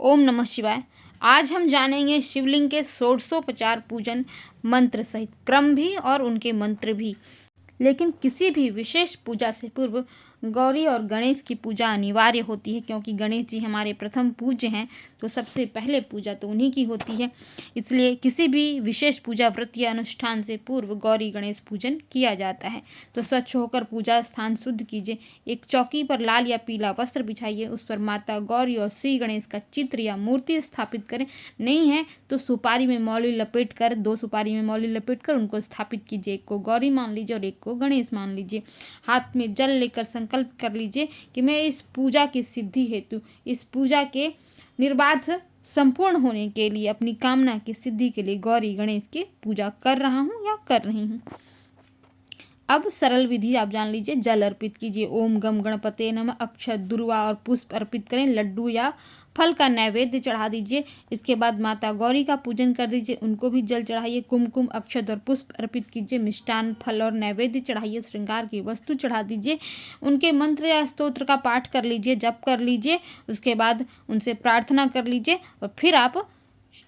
ओम नमः शिवाय। आज हम जानेंगे शिवलिंग के षोडशोपचार पूजन मंत्र सहित क्रम भी और उनके मंत्र भी। लेकिन किसी भी विशेष पूजा से पूर्व गौरी और गणेश की पूजा अनिवार्य होती है, क्योंकि गणेश जी हमारे प्रथम पूज्य हैं, तो सबसे पहले पूजा तो उन्हीं की होती है। इसलिए किसी भी विशेष पूजा व्रत या अनुष्ठान से पूर्व गौरी गणेश पूजन किया जाता है। तो स्वच्छ होकर पूजा स्थान शुद्ध कीजिए। एक चौकी पर लाल या पीला वस्त्र बिछाइए, उस पर माता गौरी और श्री गणेश का चित्र या मूर्ति स्थापित करें। नहीं है तो सुपारी में मौली लपेट कर, 2 सुपारी में मौली लपेट कर उनको स्थापित कीजिए। एक को गौरी मान लीजिए और एक को गणेश मान लीजिए। हाथ में जल लेकर संकल्प कर लीजिए कि मैं इस पूजा की सिद्धि हेतु, इस पूजा के निर्बाध संपूर्ण होने के लिए, अपनी कामना की सिद्धि के लिए गौरी गणेश की पूजा कर रहा हूँ या कर रही हूँ। अब सरल विधि आप जान लीजिए। जल अर्पित कीजिए। ओम गम गणपते नमः। अक्षत, दुर्वा और पुष्प अर्पित करें। लड्डू या फल का नैवेद्य चढ़ा दीजिए। इसके बाद माता गौरी का पूजन कर दीजिए, उनको भी जल चढ़ाइए। कुमकुम, अक्षत और पुष्प अर्पित कीजिए। मिष्टान, फल और नैवेद्य चढ़ाइए। श्रृंगार की वस्तु चढ़ा दीजिए। उनके मंत्र या स्तोत्र का पाठ कर लीजिए, जप कर लीजिए। उसके बाद उनसे प्रार्थना कर लीजिए और फिर आप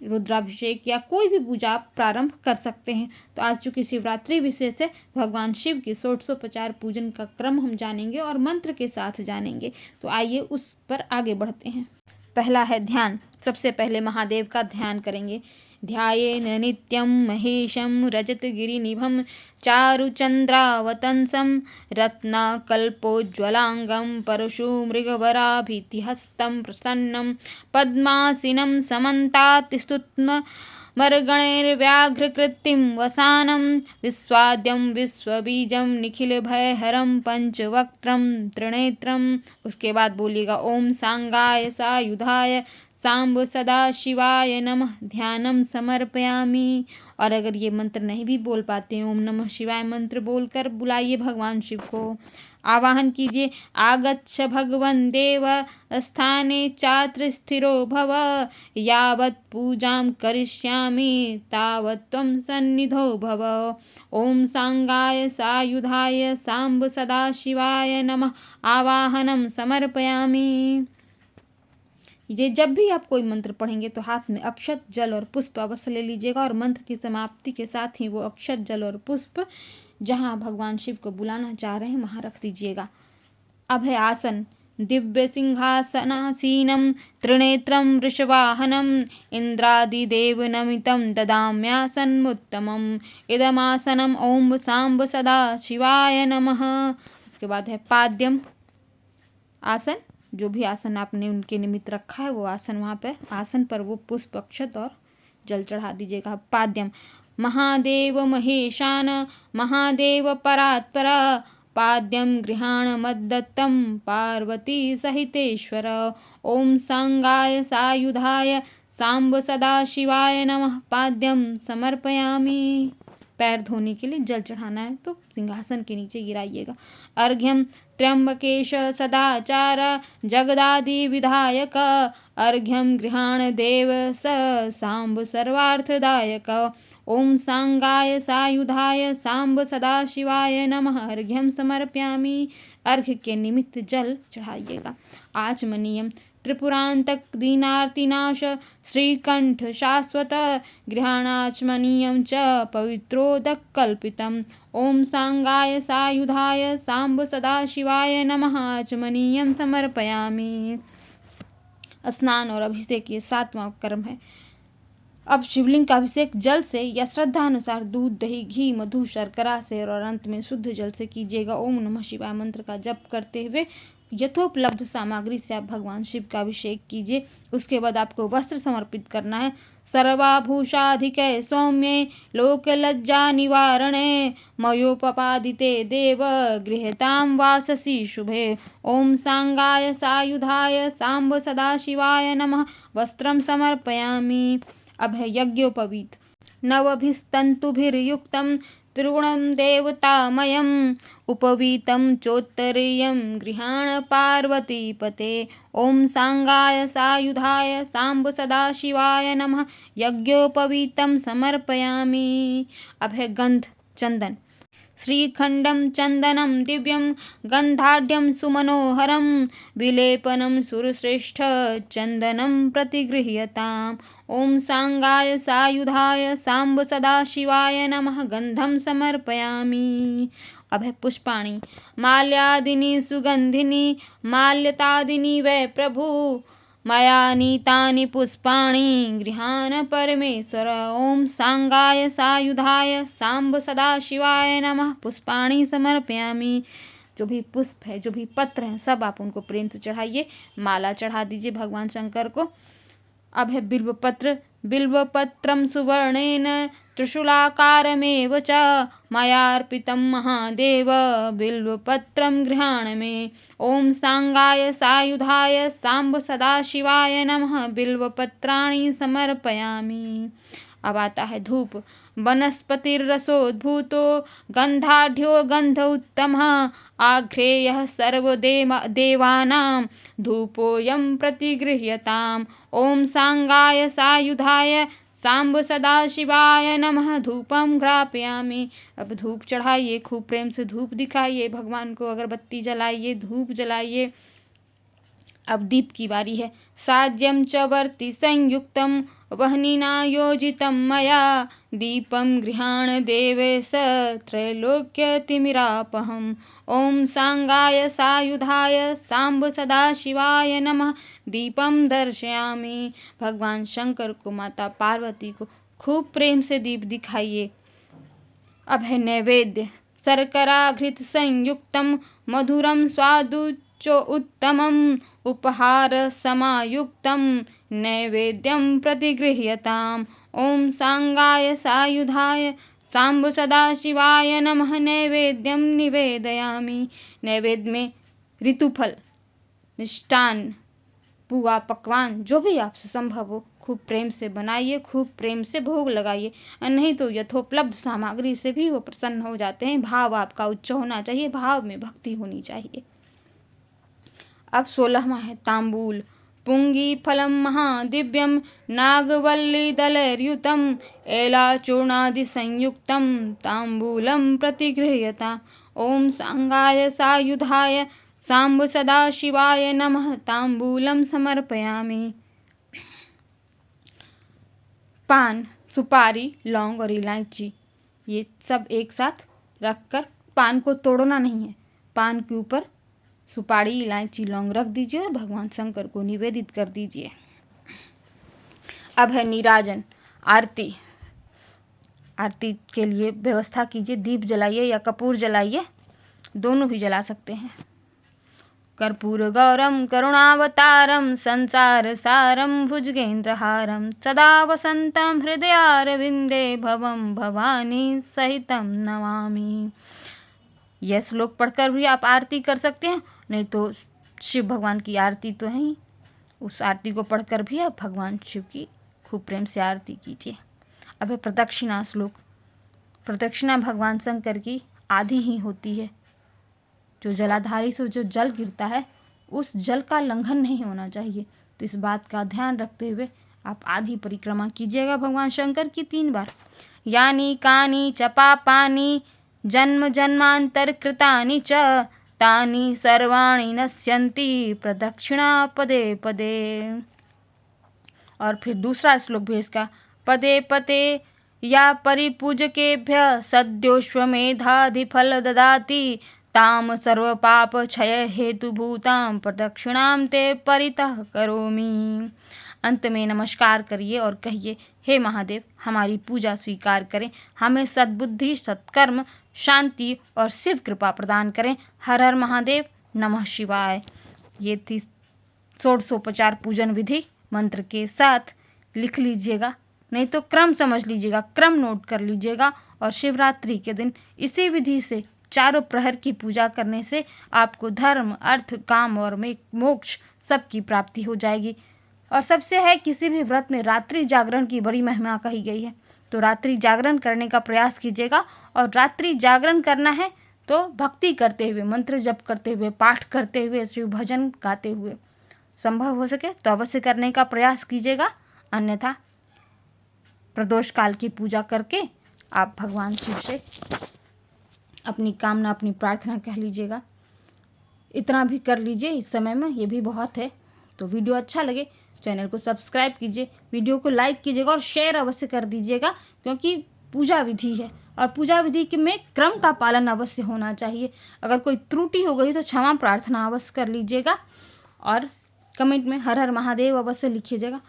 रुद्राभिषेक या कोई भी पूजा आप प्रारंभ कर सकते हैं। तो आज चूंकि शिवरात्रि विशेष है, तो भगवान शिव के षोडशोपचार पूजन का क्रम हम जानेंगे और मंत्र के साथ जानेंगे। तो आइए उस पर आगे बढ़ते हैं। पहला है ध्यान। सबसे पहले महादेव का ध्यान करेंगे। ध्यायेन नित्यं महेशं रजतगिरिनिभं चारुचन्द्रावतंसं रत्नकल्पोज्ज्वलांगं परशुमृगवराभितिहस्तं प्रसन्नं पद्मासीनं समन्तात्स्तुत्मर्गणैर्व्याघ्रकृतिं वसानं विश्वाद्यं विश्वबीजं निखिलभयहरं पंचवक्त्रं त्रिनेत्रम्। उसके बाद बोलिएगा ओम सांगाय सायुधाय सांब सदाशिवाय नमः ध्यानम समर्पयामि। और अगर ये मंत्र नहीं भी बोल पाते हैं, ओम नमः शिवाय मंत्र बोलकर बुलाइए भगवान शिव को, आवाहन कीजिए। आगच्छ भगवन् देव स्थाने चात्र स्थिरो भव यावत् पूजां करिष्यामि तावत् त्वं सन्निधो भव। ओम सांगाय सायुधाय सांब सदाशिवाय नमः आवाहनम समर्पयामि। ये जब भी आप कोई मंत्र पढ़ेंगे तो हाथ में अक्षत, जल और पुष्प अवश्य ले लीजिएगा और मंत्र की समाप्ति के साथ ही वो अक्षत, जल और पुष्प जहाँ भगवान शिव को बुलाना चाह रहे हैं वहाँ रख दीजिएगा। अब है आसन। दिव्य सिंहासनासीनं त्रिनेत्रं वृषवाहनम् इंद्रादिदेव नमितं ददाम्यासनमुत्तमम् इदमासनम् ओम सांब सदा शिवाय नमः। उसके बाद है पाद्यम आसन। जो भी आसन आपने उनके निमित्त रखा है वो आसन, वहाँ पे आसन पर वो पुष्प, अक्षत और जल चढ़ा दीजिएगा। पाद्यम महादेव महेशान महादेव परात्पर पाद्यम गृहाण मद्दत्तम पार्वती सहितेश्वर। ओम सांगाय सायुधाय सांब सदाशिवाय नमः पाद्यम समर्पयामि। पैर धोने के लिए जल चढ़ाना है तो सिंहासन के नीचे गिराइएगा। अर्घ्यम त्र्यंबकेश सदाचार जगदादि विधायक अर्घ्यम गृहाण देव स सांब सर्वार्थदायक। ओम सांगाय सायुधाय सांब सदाशिवाय नमः अर्घ्यम समर्पयामि। अर्घ्य के निमित्त जल चढ़ाइएगा। आचमनीयम त्रिपुरांतक दीनार्तिनाश श्रीकंठ शाश्वत गृहाणाचमनीयं च पवित्रोदक कल्पितम्। ओम सांगाय सायुधाय सांब सदाशिवाय नमः आचमनीयं समर्पयामि। स्नान और अभिषेक ये 7वां कर्म है। अब शिवलिंग का अभिषेक जल से या श्रद्धा अनुसार दूध, दही, घी, मधु, शर्करा से और अंत में शुद्ध जल से कीजिएगा। ओम नमः शिवाय मंत्र का जप करते हुए यथोपलब्ध सामग्री से आप भगवान शिव का अभिषेक कीजिए। उसके बाद आपको वस्त्र समर्पित करना है। सर्वाभूषाधिके सौम्ये लोकलज्जा निवारणे मयोपपादिते देव गृहतां वाससि शुभे। ओम सांगाय सायुधाय सांब सदाशिवाय नमः वस्त्रं समर्पयामि। अब है यज्ञोपवीत। नवभिस्तंतुभिर्युक्तं त्रिगुणं देवतामयम् उपवीतं चोत्तरीयं गृहाण पार्वतीपते। ओम सांगाय सायुधाय सांब सदाशिवाय नमः यज्ञोपवीतं समर्पयामि। अब है गंध, चंदन। श्रीखण्डं चन्दनं दिव्यं गन्धाढ्यं सुमनोहरं विलेपनं सुरश्रेष्ठ चन्दनं प्रतिगृह्यताम्। ॐ सांगाय सायुधाय सांब सदाशिवाय नमः गन्धं समर्पयामि। अब है पुष्पाणि। माल्यादिनी सुगंधिनी माल्यतादिनी वै प्रभु मया नीतानि पुष्पाणि गृहाण परमेश्वर। ओम सांगाय सायुधाय सांब सदाशिवाय नमः पुष्पाणि समर्पयामि। जो भी पुष्प है, जो भी पत्र हैं, सब आप उनको प्रेम से चढ़ाइए, माला चढ़ा दीजिए भगवान शंकर को। अब है बिल्वपत्र। बिल्वपत्रं सुवर्णेन त्रिशूलाकारमेव च मयार्पितं महादेव बिल्वपत्रं गृहाण मे। ओम सांगाय सायुधाय सांब सदाशिवाय नमः बिल्वपत्राणि समर्पयामि। अब आता है धूप। वनस्पतिरसोद्भूतो गन्धाढ्यो गन्ध उत्तमः आघ्रेयः सर्वदेवानां धूपोऽयं प्रतिगृह्यताम्। ॐ सांगाय सायुधाय सांब सदाशिवाय नमः धूपम ग्रापयामि। अब धूप चढ़ाइए, खूब प्रेम से धूप दिखाइए भगवान को, अगरबत्ती जलाइए, धूप जलाइए। अब दीप की बारी है। साज्यं च वर्ति संयुक्तं वह्निना योजितं मया दीपं गृहाण देवेश त्रैलोक्यतिमिरापहम्। ॐ सांगाय सायुधाय सांब सदाशिवाय नमः दीपम दर्शयामि। भगवान शंकर को, माता पार्वती को खूब प्रेम से दीप दिखाइए। अब है नैवेद्य। शर्कराघृत संयुक्तं मधुरं स्वादुचो उत्तमम् उपहार समायुक्तं नैवेद्यं प्रतिगृह्यताम्। ॐ सांगाय सायुधाय सांब सदाशिवाय नमः नैवेद्यं निवेदयामि। नैवेद्य में ऋतुफल, मिष्टान, पुआ, पकवान, जो भी आपसे संभव हो खूब प्रेम से बनाइए, खूब प्रेम से भोग लगाइए। और नहीं तो यथोपलब्ध सामग्री से भी वो प्रसन्न हो जाते हैं। भाव आपका उच्च होना चाहिए, भाव में भक्ति होनी चाहिए। अब 16वां है तांबूल। पुंगी फलम महादिव्यम नागवल्ली दलैर्युतम एलाचूर्णादि संयुक्तम तांबूलम प्रतिगृह्यता। ओम सांगाय सायुधाय सांब सदाशिवाय नमः तांबूलम समर्पयामि। पान, सुपारी, लौंग और इलायची ये सब एक साथ रखकर, पान को तोड़ना नहीं है, पान के ऊपर सुपारी, इलायची, लौंग रख दीजिए और भगवान शंकर को निवेदित कर दीजिए। अब है नीराजन, आरती। आरती के लिए व्यवस्था कीजिए, दीप जलाइए या कपूर जलाइए, दोनों भी जला सकते हैं। कर्पूर गौरम करुणावतारम संसार सारम भुजगेंद्रहारम सदा वसंतम हृदयारविंदे भवम भवानी सहितम नमामि। यह श्लोक पढ़कर भी आप आरती कर सकते हैं, नहीं तो शिव भगवान की आरती तो है ही, उस आरती को पढ़कर भी आप भगवान शिव की खूब प्रेम से आरती कीजिए। अब है प्रदक्षिणा श्लोक। प्रदक्षिणा भगवान शंकर की आधी ही होती है। जो जलाधारी से जो जल गिरता है उस जल का लंघन नहीं होना चाहिए, तो इस बात का ध्यान रखते हुए आप आधी परिक्रमा कीजिएगा भगवान शंकर की 3 बार। यानी कानी च पापानि जन्म जन्मांतर कृतानि च तानि सर्वाणि नश्यन्ति प्रदक्षिणा पदे पदे। और फिर दूसरा श्लोक भी इसका, पदे पदे या परिपूजकेभ्य सद्योश्वमेधाधिफल ददाति ताम सर्वपाप क्षय हेतुभूतां प्रदक्षिणां ते परितः करोमि। अंत में नमस्कार करिए और कहिए, हे महादेव हमारी पूजा स्वीकार करें, हमें सद्बुद्धि, सत्कर्म, शांति और शिव कृपा प्रदान करें। हर हर महादेव, नमः शिवाय। ये थी षोडशोपचार पूजन विधि। मंत्र के साथ लिख लीजिएगा, नहीं तो क्रम समझ लीजिएगा, क्रम नोट कर लीजिएगा। और शिवरात्रि के दिन इसी विधि से चारों प्रहर की पूजा करने से आपको धर्म, अर्थ, काम और मोक्ष सबकी प्राप्ति हो जाएगी। और सबसे है, किसी भी व्रत में रात्रि जागरण की बड़ी महिमा कही गई है, तो रात्रि जागरण करने का प्रयास कीजिएगा। और रात्रि जागरण करना है तो भक्ति करते हुए, मंत्र जप करते हुए, पाठ करते हुए, शिव भजन गाते हुए, संभव हो सके तो अवश्य करने का प्रयास कीजिएगा। अन्यथा प्रदोष काल की पूजा करके आप भगवान शिव से अपनी कामना, अपनी प्रार्थना कह लीजिएगा। इतना भी कर लीजिए इस समय में, ये भी बहुत है। तो वीडियो अच्छा लगे चैनल को सब्सक्राइब कीजिए, वीडियो को लाइक कीजिएगा और शेयर अवश्य कर दीजिएगा, क्योंकि पूजा विधि है और पूजा विधि के में क्रम का पालन अवश्य होना चाहिए। अगर कोई त्रुटि हो गई तो क्षमा प्रार्थना अवश्य कर लीजिएगा और कमेंट में हर हर महादेव अवश्य लिखिएगा।